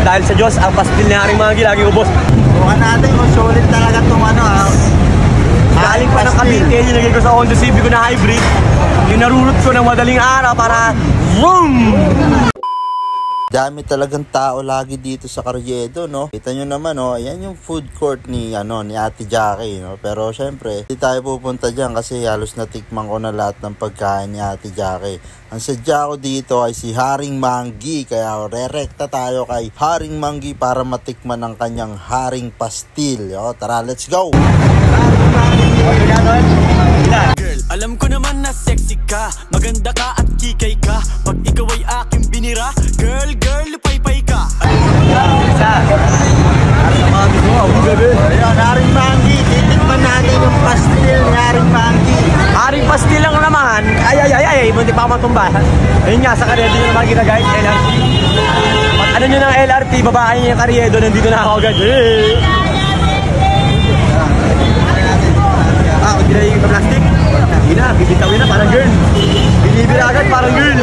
dahil sa Diyos, ang pastil ni Haring Mangi laging ubos. Bukan natin kung solid talaga itong ano Galing pa ng Cavite, nilagay ko sa Honda Civic ko na hybrid. Inarurot ko ng madaling araw para vroom! Dami talagang tao lagi dito sa Carriedo, no? Kita nyo naman, no? Ayan yung food court ni Ate Jackie, no? Pero syempre, hindi tayo pupunta dyan kasi halos natikman ko na lahat ng pagkain ni Ate Jackie. Ang sadya ko dito ay si Haring Mangi, kaya rerekta tayo kay Haring Mangi para matikman ang kanyang haring pastil. O, tara, let's go! Girl, alam ko naman na sexy ka, maganda ka at kikay ka. Pag ikaw ay aking binira, girl, lupay-pay ka. Isa! Sa mga gusto mo, ang gabi. Ayun, Haring Mangi, titikman natin yung pastil ni Haring Mangi. Haring pastil lang naman. Ay, munti pa ako matumba. Ayun nga, sa Carriedo nyo naman kita guys, LRT. Pag ano nyo ng LRT, babae nyo yung Carriedo, nandito na ako agad. Kung ginay yung plastic, hindi na, bibitawin na, parang girl. Binibira agad, parang girl.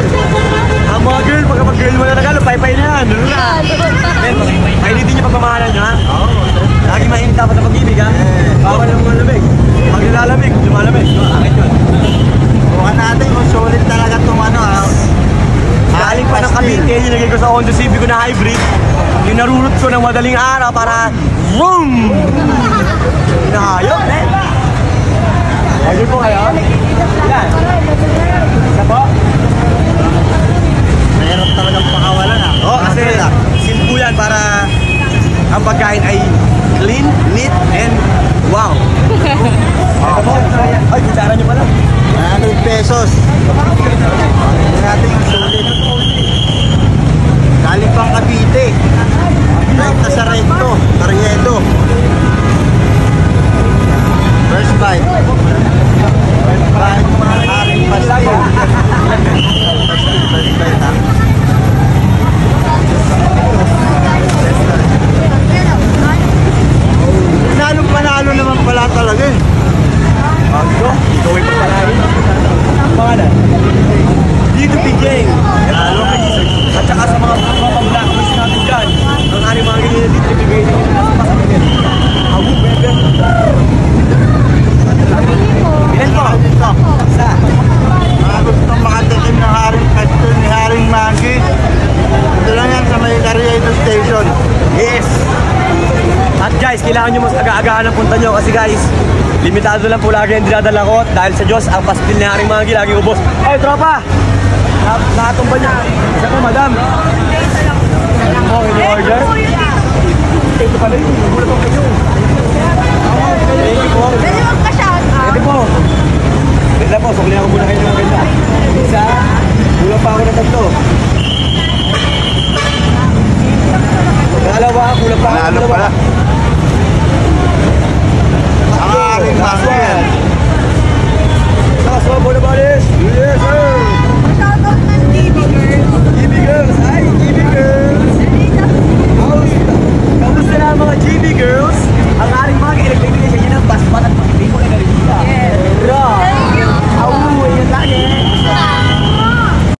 Ang mga girl, pagkapag girl mo na nagalo, pay-pay na yan. Ano na? Painitin nyo pagmamahalan nyo, ha? Lagi mainit dapat ang pag-ibig, ha? Bawal ng mga lamig. Pag nilalamig, lumalamig. Akit yun. Bukan natin kung solid talaga itong ano Galing pa ng Cavite, nilagay ko sa Honda Civic ko na hybrid. Inarurot ko ng madaling araw para vroom! Hinahayop, eh. Ayun po kayo? Ilan? Isa po? Mayroon talagang pakawalan Oo, kasi simple yan para ang pagkain ay clean, neat, and wow! Ito po, ay, kutsara nyo pala. 100 pesos. Tingnan natin yung solid. Galing pang Cavite. Rekta sa Recto, Carriedo. First bite. First bite, haring pastil. First bite, ha? Panalo naman pala talaga eh. Bago, ikaw ay pagpalain. Pangalan? Dito PJ. Lalo. At saka sa mga blacklist natin dyan. Ang Haring Mangi nila dito, ibigay nila nasa pasapagin. Awu, bebe. Ilan po? Isa. Mga gustong makatikim ng haring pastil ni Haring Mangi. Ito lang yan sa may Carriedo Station. Yes! At guys, kailangan nyo mas aga-agahan ang punta nyo kasi guys, limitado lang po lagi ang dinadala ko dahil sa Diyos, ang pastil ni Haring Mangi laging ubos. Ay, tropa! Nakatumba niya. Isa po, madam. Oh, in-order? Ito pala yun. Wala po kayo. Thank you po. Pwede po. Pwede po. Sukli ako muna kayo ng maganda.